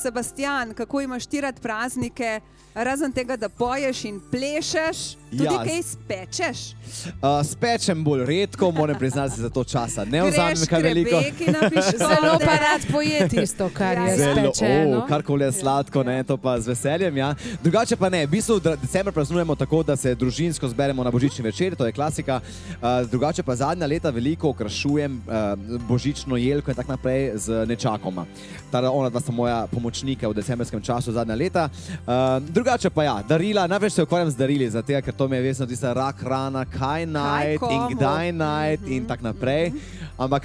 Sebastian, kako imaš ti rad praznike, razen tega, da poješ in plešeš, tudi kaj spečeš? Spečem bolj redko, moram priznati se za to časa. Ne vzamem kaj veliko. Zelo pa rad poje tisto, kar je spečeno. Karkoli je sladko, ne, to pa z veseljem, ja. Drugače pa ne, v bistvu decembra praznujemo tako, da se družinsko zberemo na božični večer, to je klasika. Drugače pa zadnja leta veliko okrašujem božično jelko in tak naprej z nečakoma. Ona dva sta moja pomočnika v decembrskem času zadnja leta. Drugače pa ja, darila, najprej se ukvarjam z darili, zato ker to mi je vesno tista rak rana, kaj najt in kdaj najt in tak naprej. Ampak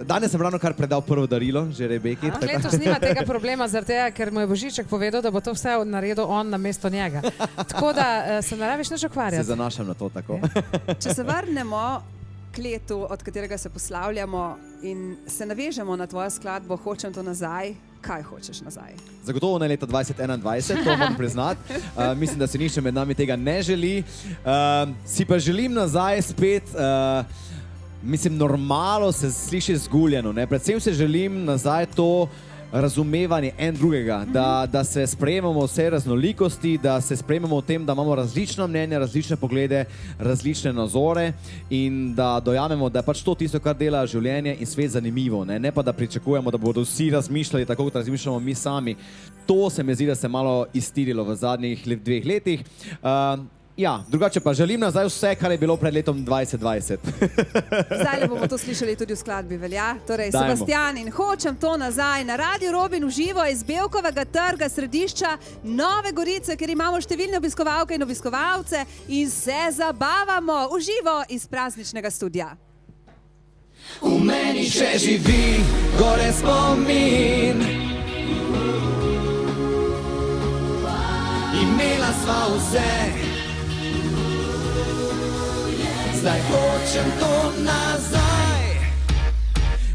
danes sem ravno kar predal prvo darilo, že Rebeki. Letos nima tega problema, ker mu je Božiček povedal, da bo to vse naredil on namesto njega. Tako da se ne rabiš nič ukvarjati. Se zanašam na to tako. Če se vrnemo k letu, od katerega se poslavljamo in se navežemo na tvojo skladbo Hočem to nazaj, kaj hočeš nazaj? Zagotovo na leta 2021, to moram priznati. Mislim, da se nišče med nami tega ne želi. Si pa želim nazaj spet, mislim, normalo se sliši zguljeno. Predvsem se želim nazaj to razumevanje en drugega, da se sprejemamo vse raznolikosti, da se sprejemamo v tem, da imamo različna mnenja, različne poglede, različne nazore in da dojamemo, da je pač to tisto, kar dela življenje in svet zanimivo. Ne pa, da pričakujemo, da bodo vsi razmišljali tako, kot razmišljamo mi sami. To se mi zdi, da se malo iztirilo v zadnjih 2 letih. Ja, drugače pa želim nazaj vse, kar je bilo pred letom 2020. Zdaj bomo to slišali tudi v skladbi, velja? Torej, Sebastian in Hočem to nazaj na Radio Robin v živo iz Bevkovega trga, središča Nove Gorice, kjer imamo številne obiskovalke in obiskovalce in se zabavamo v živo iz prazničnega studia. V meni še živi gore spomin, imela sva vse, zdaj hočem to nazaj.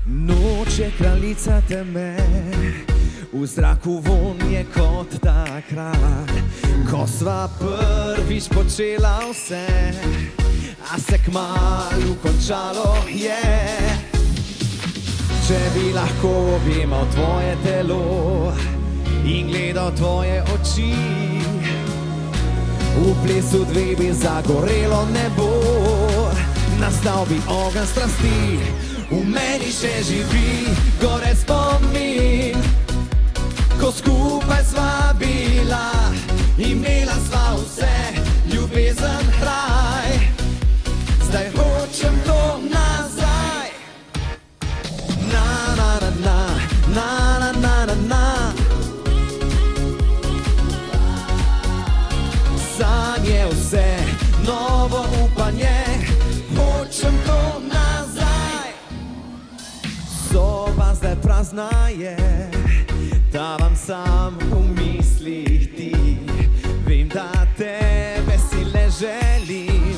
Noč je kraljica teme, v zraku vonj je kot takrat, ko sva prvič počela vse, a se kmalu končalo je. Če bi lahko objemal tvoje telo in gledal tvoje oči, v plesu dve bi zagorelo nebo, nastal bi ogenj strasti. V meni še živi gore spomin, ko skupaj sva bila, imela sva vse, ljubezen, kraj. Zdaj hočem to nazaj. Na na na na, na na na na na. Sanje vse, novo upanje, hočem to nazaj. Soba zdaj prazna je, davam sam v mislih ti, vem, da tebe si le želim,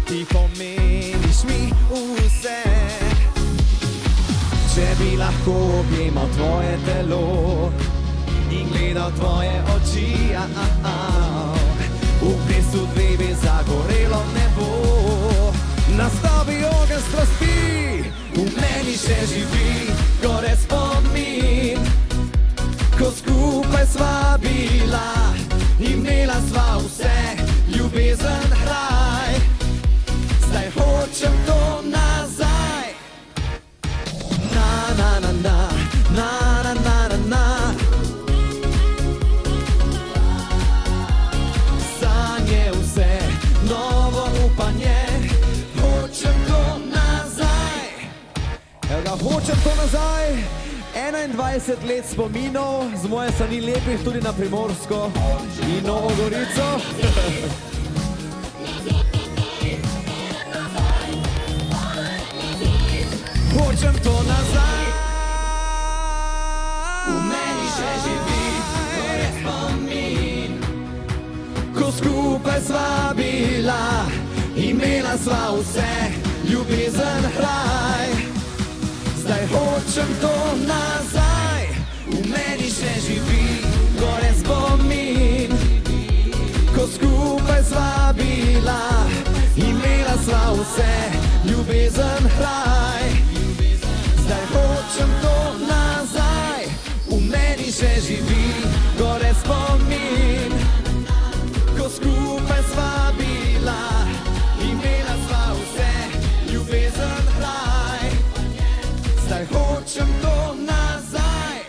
ti pomeniš mi vse. Če bi lahko objemal tvoje telo in gledal tvoje oči, v plesu dve bi zagorelo nebo, nastal bi ogenj strasti. V meni še živi gore spomin, ko skupaj sva bila, imela sva vse, ljubezen, kraj. Zdaj hočem to nazaj. Na na na na, na na na na na. Sanje vse, novo upanje, hočem to nazaj. Evo ga, hočem to nazaj. 21 let spominov, z moje strani lepih tudi na Primorsko in Novo Gorico. Hočem to nazaj. V meni še živi gore spomin, ko skupaj sva bila, imela sva vse, ljubezen, kraj. Zdaj hočem to nazaj. V meni še živi gore spomin, ko skupaj sva bila, imela sva vse, ljubezen, kraj. Zdaj hočem to nazaj. V meni še živi gore spomin, ko skupaj sva bila, imela sva vse, ljubezen hlaj, zdaj hočem to nazaj.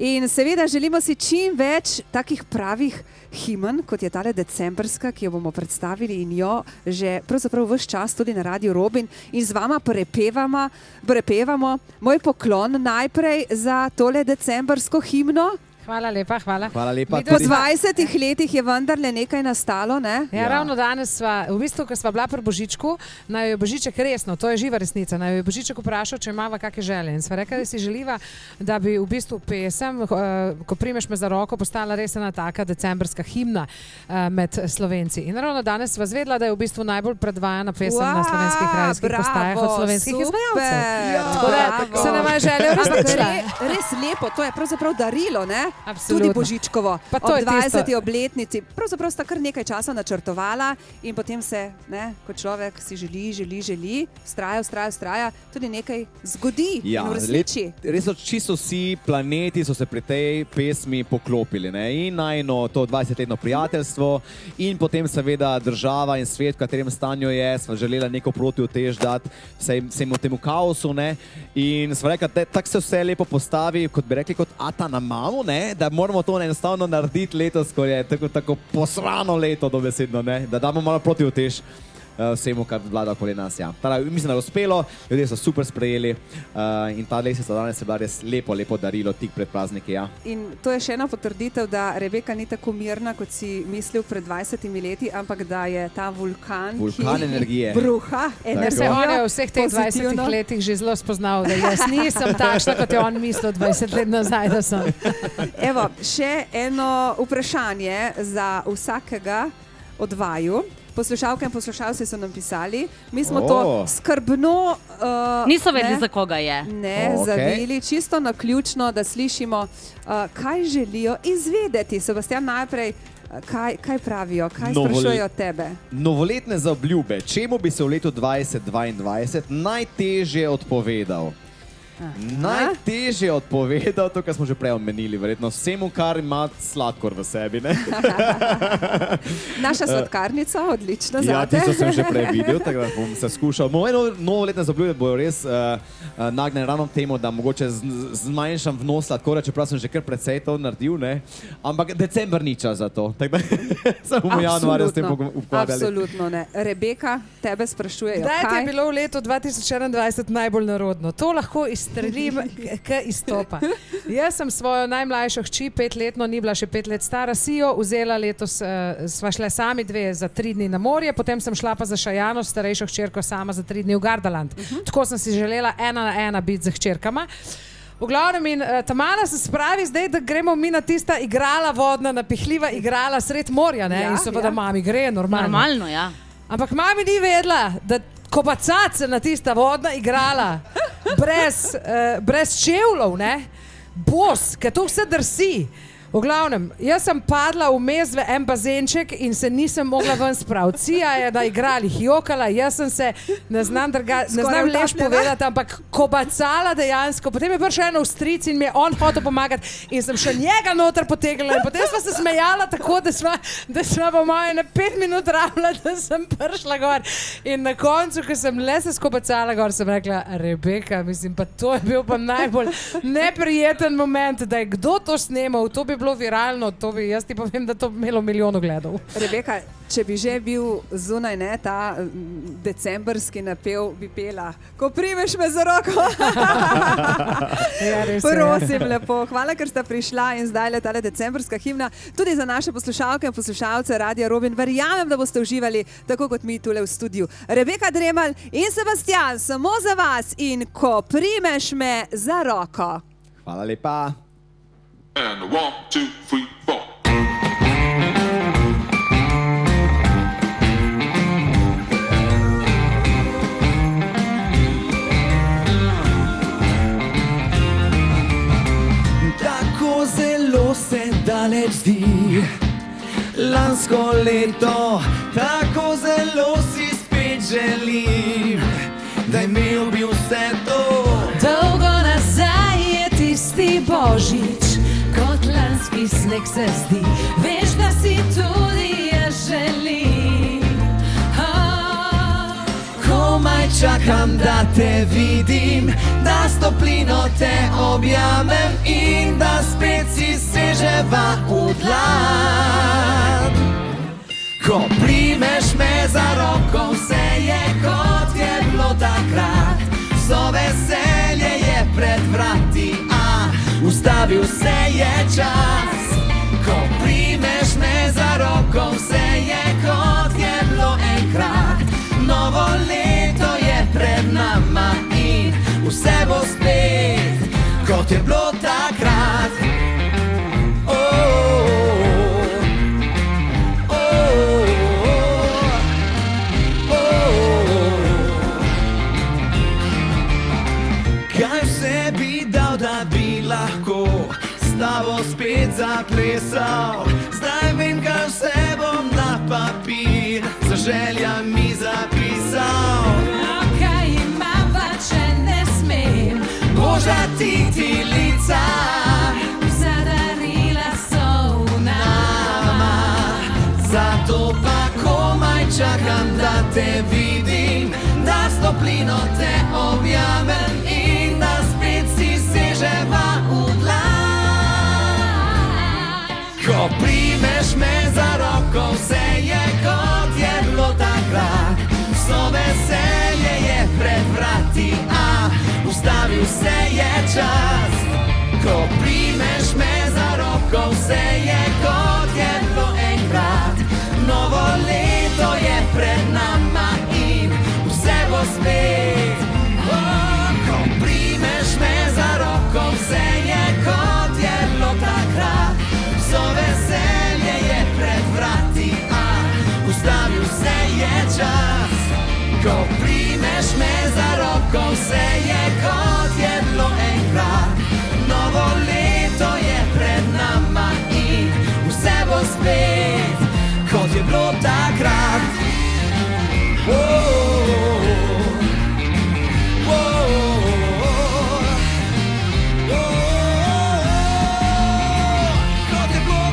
In seveda želimo si čim več takih pravih himen, kot je tale decembrska, ki jo bomo predstavili in jo že pravzaprav ves čas tudi na Radiu Robin in z vama prepevamo. Moj poklon najprej za tole decembrsko himno. Hvala lepa, hvala. Hvala lepa. Po 20 letih je vendarle nekaj nastalo, ne? Ja, ravno danes sva, v bistvu, ko sva bila pri Božičku, naj jo je Božiček resno, to je živa resnica, naj jo je Božiček vprašal, če imava kakšne želje. In sva rekla, da si želiva, da bi v bistvu pesem, ko primeš me za roko, postala res ena taka decembrska himna med Slovenci. In ravno danes sva zvedla, da je v bistvu najbolj predvajana pesem na slovenskih radijskih postajah od slovenskih izvajalcev. Tako da se nam je želja uresničila. Res lepo, to je pravzaprav darilo, ne? Absolutno. Tudi Božičkovo. Pa to ob je 20. obletnici. Pravzaprav sta kar nekaj časa načrtovala in potem se, ne, ko človek si želi, vztraja, tudi nekaj zgodi in uresniči. Res so čisto vsi planeti so se pri tej pesmi poklopili. Ne? In najno to 20-letno prijateljstvo in potem seveda država in svet, v katerem stanju je, sva želela neko protiutež dati vsemu temu kaosu. Ne? In sva rekla, tako se vse lepo postavi, kot bi rekli, kot ata na mamo, ne? Da moramo to enostavno narediti letos, ko je tako posrano leto dobesedno, ne? Da damo malo protiutež vsemu, kar vlada okoli nas. Ja. Mislim, da je uspelo, ljudje so super sprejeli in ta lestvica danes je bila res lepo darilo tik pred prazniki. Ja. In to je še ena potrditev, da Rebeka ni tako mirna, kot si mislil pred 20 leti, ampak da je ta vulkan energije. Bruha, Da se on je v vseh teh 20 letih že zelo spoznal, da jaz nisem takšna, kot je on mislil 20 let nazaj, da sem. Evo, še eno vprašanje za vsakega od vaju. Poslušalke in poslušalci so nam pisali, mi smo to skrbno niso vedeli, za koga je. Zavili, čisto naključno, da slišimo, kaj želijo izvedeti. Sebastian, najprej, kaj pravijo, kaj sprašujejo tebe? Novoletne zaobljube, čemu bi se v letu 2022 najtežje odpovedal? Najtežje odpovedal, to, kar smo že prej omenili, verjetno vsemu, kar ima sladkor v sebi. Ne? Naša sladkarnica, odlična zate. Ja, tisto sem že prej videl, tako da bom se skušal. Moje novoletne zaobljube bojo res nagnjene ravno temu, da mogoče zmanjšam vnos sladkorja, čeprav sem že kar precej to naredil, ne? Ampak december ni čas za to. Tako da se bomo januarja s tem ukvarjali. Absolutno ne. Rebeka, tebe sprašujejo, kaj? Kdaj je bilo v letu 2021 najbolj narodno? To lahko strelim k izstopa. Jaz sem svojo najmlajšo hči, 5-letno, ni bila še 5 let stara, si jo vzela letos, sva šla sami dve za 3 dni na morje, potem sem šla pa za Šajano, starejšo hčerko, sama za 3 dni v Gardaland. Tako sem si želela 1 na 1 biti z hčerkama. V glavnem in Tamara se spravi zdaj, da gremo mi na tista igrala vodna, napihljiva igrala sred morja, ne? In so pa da mami gre, normalno. Normalno, ja. Ampak mami ni vedela, da kobacat se na tista vodna igrala brez čevljev, ne? Bos, ker to vse drsi. V glavnem, jaz sem padla vmes v en bazenček in se nisem mogla ven spraviti. Cija je na igrali jokala, jaz sem se, ne znam lež povedati, ampak kobacala dejansko. Potem je prišel eno stric in mi je on hotel pomagati in sem še njega noter potegnila. In potem sva se smejala tako, da sva po moje na 5 minut rabila, da sem prišla gor. In na koncu, ko sem le se skobacala gor, sem rekla, Rebeka, mislim, pa to je bil pa najbolj neprijeten moment, da je kdo to snemal, to bi bilo viralno, jaz ti povem, da to bi imelo milijon ogledov. Rebeka, če bi že bil zunaj, ne, ta decembrski napev bi pela, ko primeš me za roko. Ja, res je. Prosim, lepo. Hvala, ker sta prišla in zdaj le tale decembrska himna. Tudi za naše poslušalke in poslušalce Radia Robin. Verjamem, da boste uživali tako kot mi tule v studiu. Rebeka Dremelj in Sebastian, samo za vas in ko primeš me za roko. Hvala lepa. And 1, 2, 3, 4. Tako zelo se daleč zdi lansko leto, tako zelo si spet želim, da imel bi vse vse to. Dolgo nazaj je tisti božič, kot lanski sneg se zdi, veš, da si tudi jaz želim. Komaj čakam, da te vidim, da s toplino te objamem in da spet si seževa v dlan. Ko primeš me za roko, vse je kot je bilo takrat. Vso veselje je pred vrati, a ustavil se je čas. Ko primeš me za roko, vse je kot je bilo enkrat. Novo leto je pred nama in vse bo spet, kot je bilo takrat. Kaj vse bi dal, da bi lahko s tabo spet zaplesal. Zdaj vem, kaj vse bom na papir za željami zapisal. Kaj imam, pa če ne smem Božatiti lica, zadarila so v nama. zato pa komaj čakam, da te vidim, da s toplino te objamem in da spet si seževa v dlan. Ko primeš me za roko, vse je kot je bilo takrat. Vso veselje je pred vrati, a ustavil se je čas. Ko primeš me za roko, vse je kot je bilo enkrat. Novo leto je pred nama in vse bo spet. Ko primeš me za roko, vse je kot je bilo takrat. Vso veselje je pred vrati, a ustavil se je čas. Ko primeš me za roko, vse je kot je bilo enkrat. Novo leto je pred nama in vse bo spet, kot je bilo takrat. Kot je bilo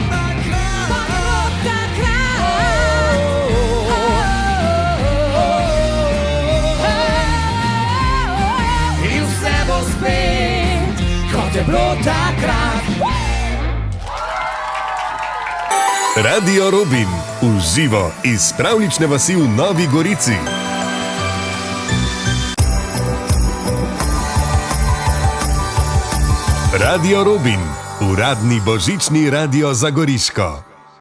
takrat. In vse bo spet, kot je bilo takrat. Radio Robin, v živo iz pravlične vasi v Novi Gorici. Radio Robin, uradni božični radio za Goriško.